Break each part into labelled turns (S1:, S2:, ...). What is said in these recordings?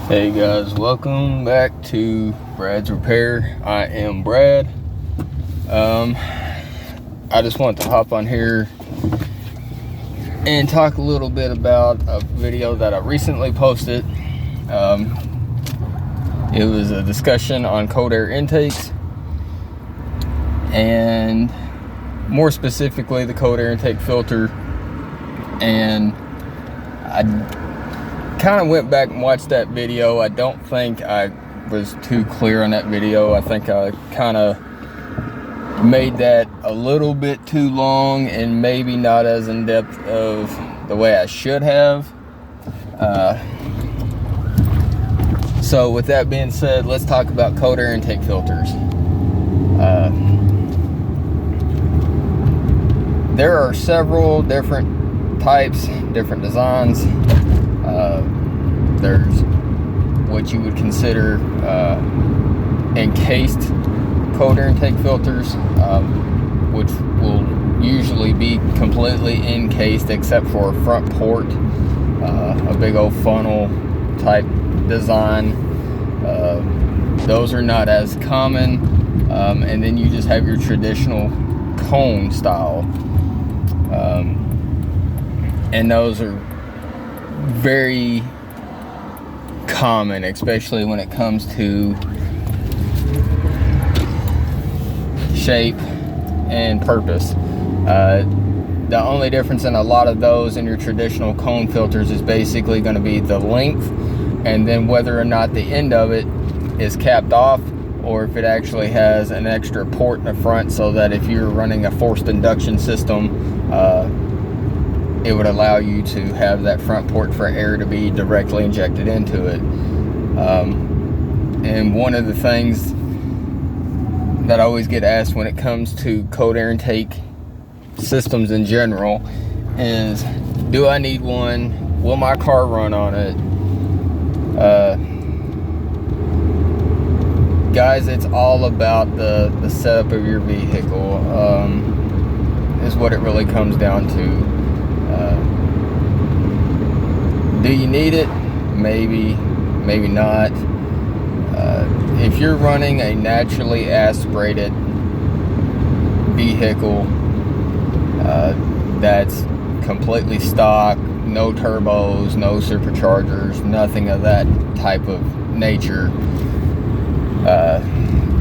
S1: Hey guys, welcome back to Brad's Repair. I am Brad. I just want to hop on here and talk a little bit about a video that I recently posted. It was a discussion on cold air intakes, and more specifically the cold air intake filter. And I kind of went back and watched that video. I don't think I was too clear on that video. I think I kind of made that a little bit too long and maybe not as in depth of the way I should have. So with that being said, let's talk about cold air intake filters. There are several different types, different designs. There's what you would consider encased cold air intake filters, which will usually be completely encased except for a front port, a big old funnel type design. Those are not as common, and then you just have your traditional cone style, and those are very common, especially when it comes to shape and purpose. The only difference in a lot of those and your traditional cone filters is basically going to be the length, and then whether or not the end of it is capped off, or if it actually has an extra port in the front, so that if you're running a forced induction system, it would allow you to have that front port for air to be directly injected into it. And one of the things that I always get asked when it comes to cold air intake systems in general is, do I need one? Will my car run on it? Guys, it's all about the setup of your vehicle, is what it really comes down to. Do you need it? Maybe not. If you're running a naturally aspirated vehicle that's completely stock, no turbos, no superchargers, nothing of that type of nature,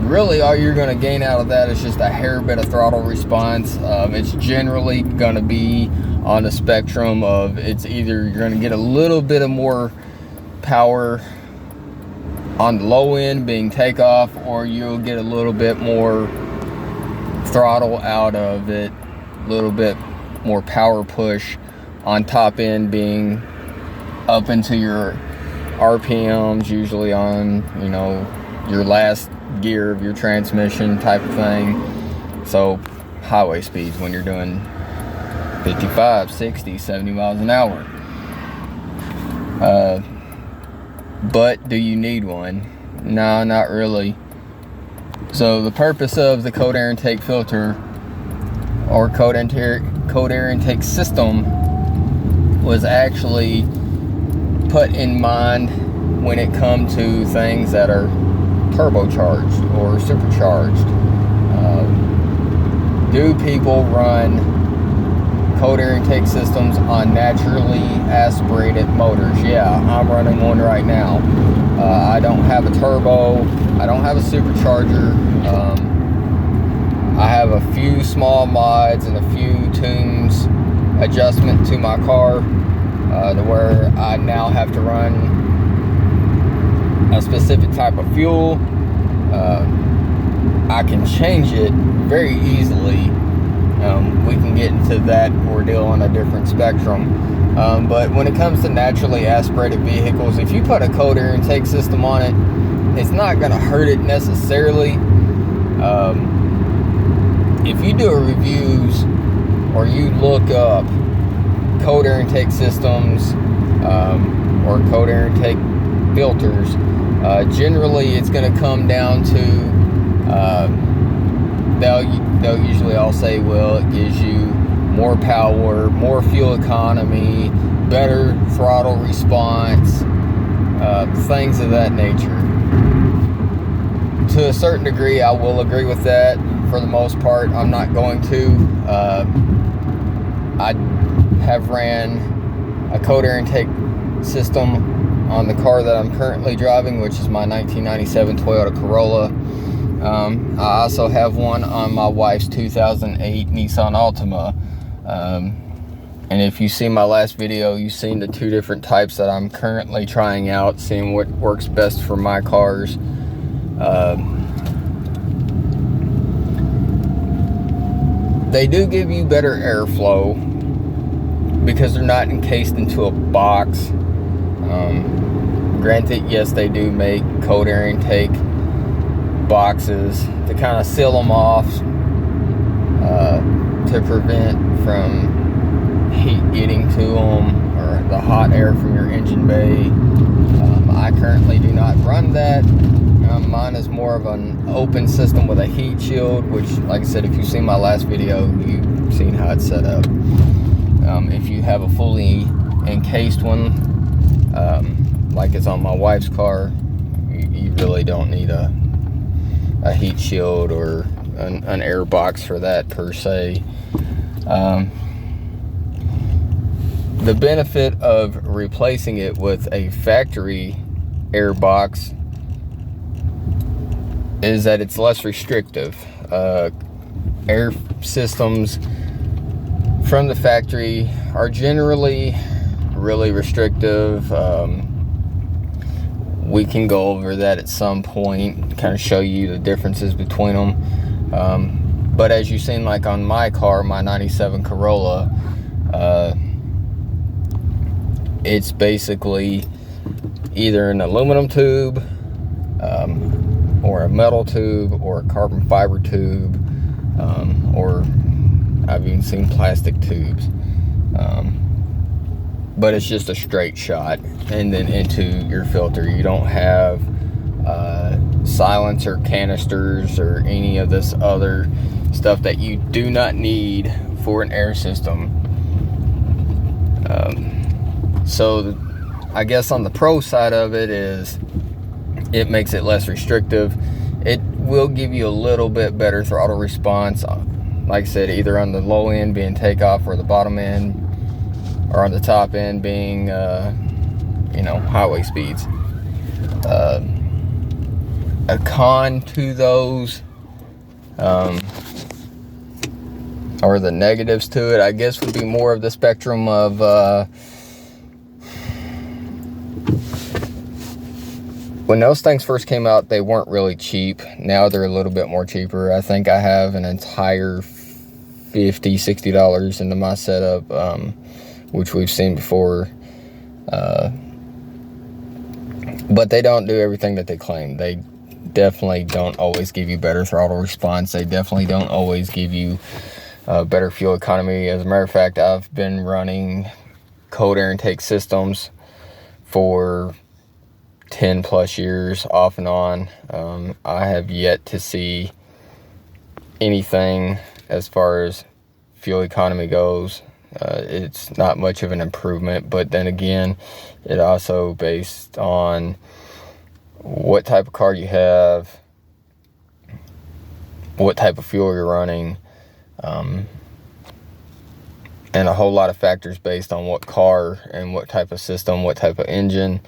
S1: really all you're going to gain out of that is just a hair bit of throttle response. It's generally going to be on the spectrum of, it's either you're going to get a little bit of more power on the low end being takeoff, or you'll get a little bit more throttle out of it, a little bit more power push on top end, being up into your RPMs, usually on, you know, your last gear of your transmission type of thing. So highway speeds when you're doing 55, 60, 70 miles an hour. But do you need one? No, not really. So the purpose of the cold air intake filter or cold air intake system was actually put in mind when it comes to things that are turbocharged or supercharged. Do people run cold air intake systems on naturally aspirated motors? Yeah, I'm running one right now. I don't have a turbo, I don't have a supercharger. I have a few small mods and a few tunes adjustment to my car, to where I now have to run a specific type of fuel. I can change it very easily. We can get into that ordeal on a different spectrum. But when it comes to naturally aspirated vehicles, if you put a cold air intake system on it, it's not going to hurt it necessarily. If you do a reviews or you look up cold air intake systems, or cold air intake filters, generally it's going to come down to, they'll usually all say, well, it gives you more power, more fuel economy, better throttle response, things of that nature. To a certain degree, I will agree with that. For the most part, I'm not going to. I have ran a cold air intake system on the car that I'm currently driving, which is my 1997 Toyota Corolla. I also have one on my wife's 2008 Nissan Altima. And if you see my last video, you've seen the two different types that I'm currently trying out, seeing what works best for my cars. They do give you better airflow because they're not encased into a box. Granted, yes, they do make cold air intake boxes to kind of seal them off, to prevent from heat getting to them or the hot air from your engine bay. I currently do not run that. Mine is more of an open system with a heat shield, which, like I said, if you've seen my last video, you've seen how it's set up. If you have a fully encased one, like it's on my wife's car, you really don't need a heat shield or an air box for that per se. The benefit of replacing it with a factory air box is that it's less restrictive. Air systems from the factory are generally really restrictive. We can go over that at some point, kind of show you the differences between them. But as you've seen, like on my car, my 97 Corolla, it's basically either an aluminum tube, or a metal tube, or a carbon fiber tube, or I've even seen plastic tubes. But it's just a straight shot and then into your filter. You don't have silencer canisters or any of this other stuff that you do not need for an air system. So I guess on the pro side of it is it makes it less restrictive. It will give you a little bit better throttle response, like I said, either on the low end being takeoff or the bottom end, or on the top end being highway speeds. A con to those, or the negatives to it, I guess, would be more of the spectrum of when those things first came out, they weren't really cheap. Now they're a little bit more cheaper. I think I have an entire $50-$60 into my setup, which we've seen before. But they don't do everything that they claim. They definitely don't always give you better throttle response. They definitely don't always give you better fuel economy. As a matter of fact, I've been running cold air intake systems for 10 plus years off and on. I have yet to see anything as far as fuel economy goes. It's not much of an improvement, but then again, it also based on what type of car you have, what type of fuel you're running, and a whole lot of factors based on what car and what type of system, what type of engine.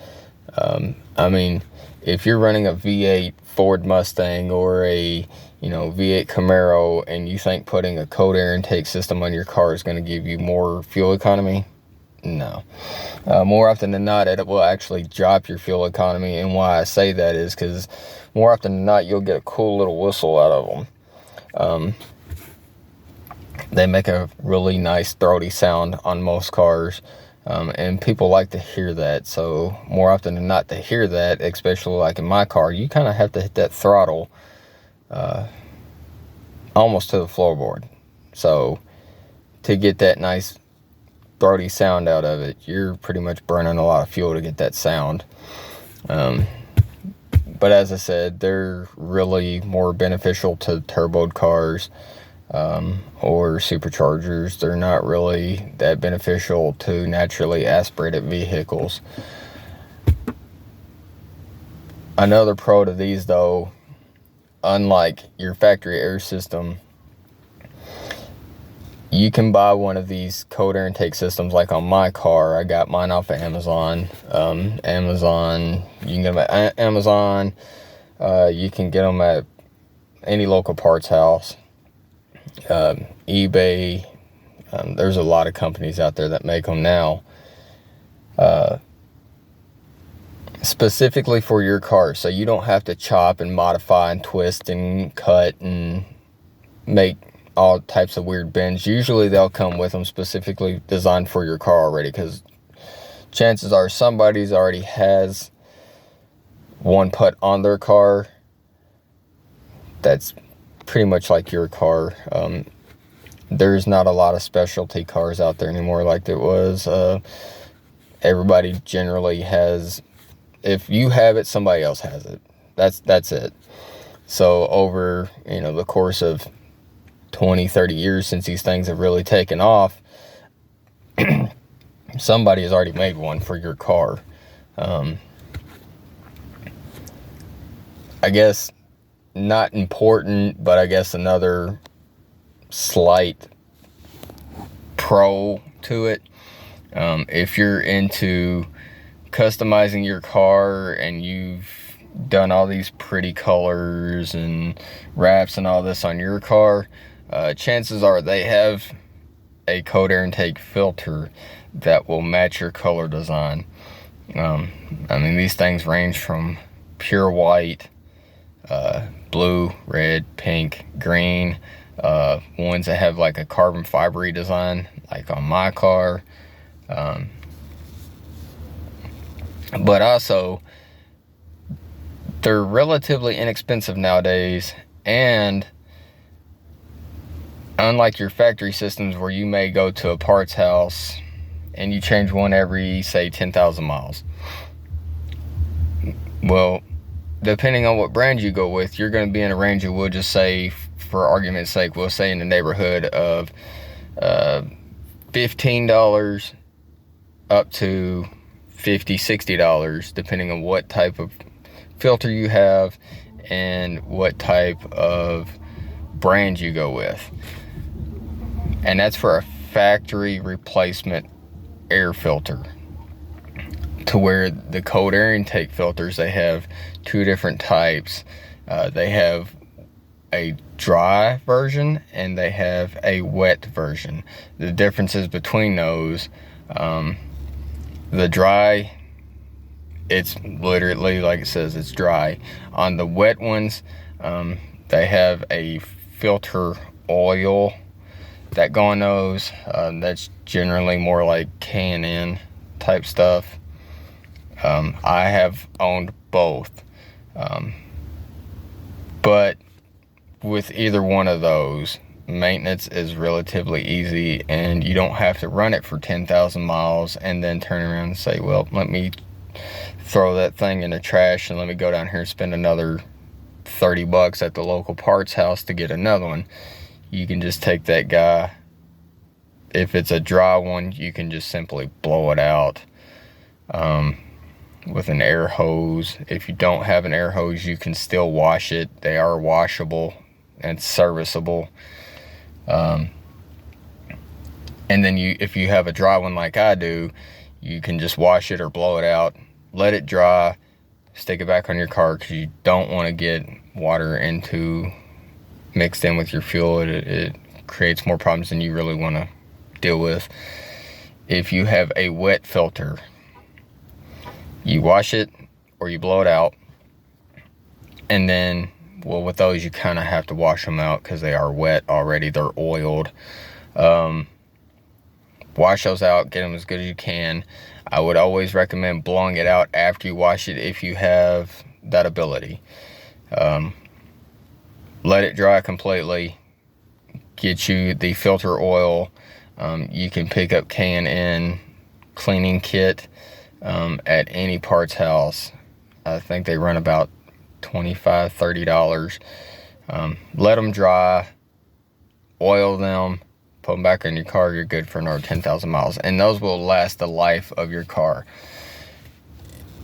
S1: I mean, if you're running a V8 Ford Mustang or a V8 Camaro and you think putting a cold air intake system on your car is going to give you more fuel economy, no. More often than not, it will actually drop your fuel economy. And why I say that is because more often than not, you'll get a cool little whistle out of them. They make a really nice throaty sound on most cars. And people like to hear that. So more often than not, to hear that, especially like in my car, you kind of have to hit that throttle almost to the floorboard. So to get that nice throaty sound out of it, you're pretty much burning a lot of fuel to get that sound. But as I said, they're really more beneficial to turboed cars or superchargers. They're not really that beneficial to naturally aspirated vehicles. Another pro to these though, unlike your factory air system, you can buy one of these cold air intake systems. Like on my car, I got mine off of Amazon. Amazon, you can get them at Amazon. You can get them at any local parts house, eBay. There's a lot of companies out there that make them now, specifically for your car, so you don't have to chop and modify and twist and cut and make all types of weird bends. Usually they'll come with them specifically designed for your car already, because chances are somebody's already has one put on their car that's pretty much like your car. There's not a lot of specialty cars out there anymore like there was. Everybody generally has, if you have it, somebody else has it. That's it. So over, the course of 20-30 years since these things have really taken off, somebody has already made one for your car. I guess not important, but I guess another slight pro to it, if you're into customizing your car and you've done all these pretty colors and wraps and all this on your car, chances are they have a cold air intake filter that will match your color design. These things range from pure white, blue, red, pink, green, ones that have like a carbon fibery design, like on my car. But also, they're relatively inexpensive nowadays, and unlike your factory systems where you may go to a parts house and you change one every, say, 10,000 miles. Well, depending on what brand you go with, you're going to be in a range of, we'll just say, for argument's sake, we'll say in the neighborhood of $15 up to $50, $60, depending on what type of filter you have and what type of brand you go with. And that's for a factory replacement air filter. To where the cold air intake filters, they have two different types. They have a dry version and they have a wet version. The differences between those, the dry, it's literally like it says, it's dry. On the wet ones, they have a filter oil that go on those. That's generally more like K&N type stuff. I have owned both, but with either one of those, maintenance is relatively easy, and you don't have to run it for 10,000 miles and then turn around and say, well, let me throw that thing in the trash and let me go down here and spend another $30 at the local parts house to get another one. You can just take that guy. If it's a dry one, you can just simply blow it out with an air hose. If you don't have an air hose, you can still wash it. They are washable and serviceable. And then if you have a dry one like I do, you can just wash it or blow it out, let it dry, stick it back on your car, because you don't want to get water mixed in with your fuel. It creates more problems than you really want to deal with. If you have a wet filter, you wash it or you blow it out, and then, well, with those you kind of have to wash them out because they are wet already, they're oiled. Wash those out, get them as good as you can. I would always recommend blowing it out after you wash it if you have that ability. Let it dry completely, get you the filter oil. You can pick up K&N cleaning kit at any parts house. I think they run about $25, $30. Let them dry, oil them, put them back in your car. You're good for another 10,000 miles, and those will last the life of your car.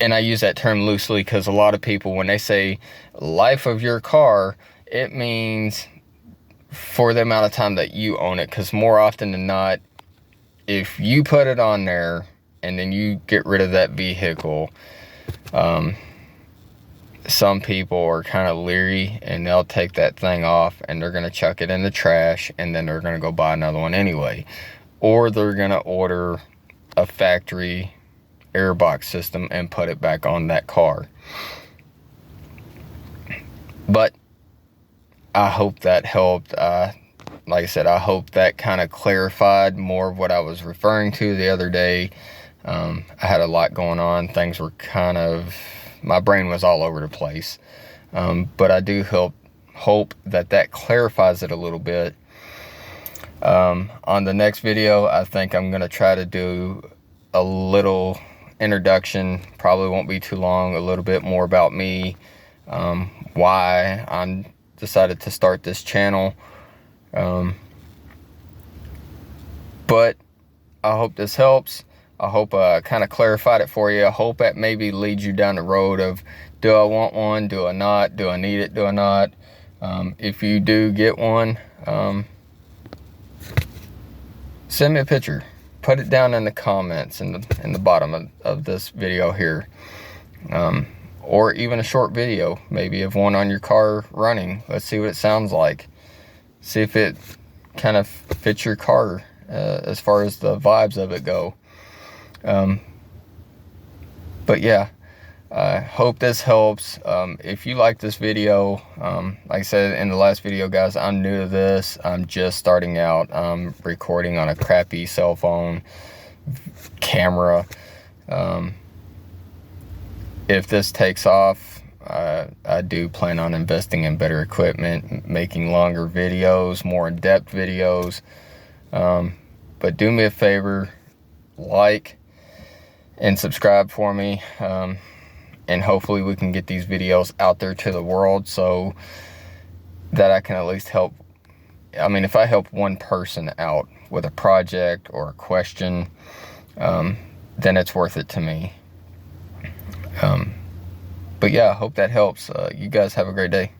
S1: and I use that term loosely because a lot of people, when they say life of your car, it means for the amount of time that you own it. Because more often than not, if you put it on there and then you get rid of that vehicle, some people are kind of leery and they'll take that thing off and they're going to chuck it in the trash, and then they're going to go buy another one anyway. Or they're going to order a factory airbox system and put it back on that car. But I hope that helped. Like I said, I hope that kind of clarified more of what I was referring to the other day. I had a lot going on. Things were kind of, my brain was all over the place. But I do hope that clarifies it a little bit. On the next video, I think I'm going to try to do a little introduction. Probably won't be too long. A little bit more about me, why I decided to start this channel. But I hope this helps. I hope I kind of clarified it for you. I hope that maybe leads you down the road of, do I want one? Do I not? Do I need it? Do I not? If you do get one, send me a picture. Put it down in the comments in the bottom of this video here. Or even a short video, maybe of one on your car running. Let's see what it sounds like. See if it kind of fits your car as far as the vibes of it go. But yeah, I hope this helps. If you like this video, like I said in the last video, guys, I'm new to this. I'm just starting out. I'm recording on a crappy cell phone camera. If this takes off, I do plan on investing in better equipment, making longer videos, more in-depth videos. But do me a favor, like and subscribe for me, and hopefully we can get these videos out there to the world so that I can at least help. I mean, if I help one person out with a project or a question, then it's worth it to me. But yeah, I hope that helps. You guys have a great day.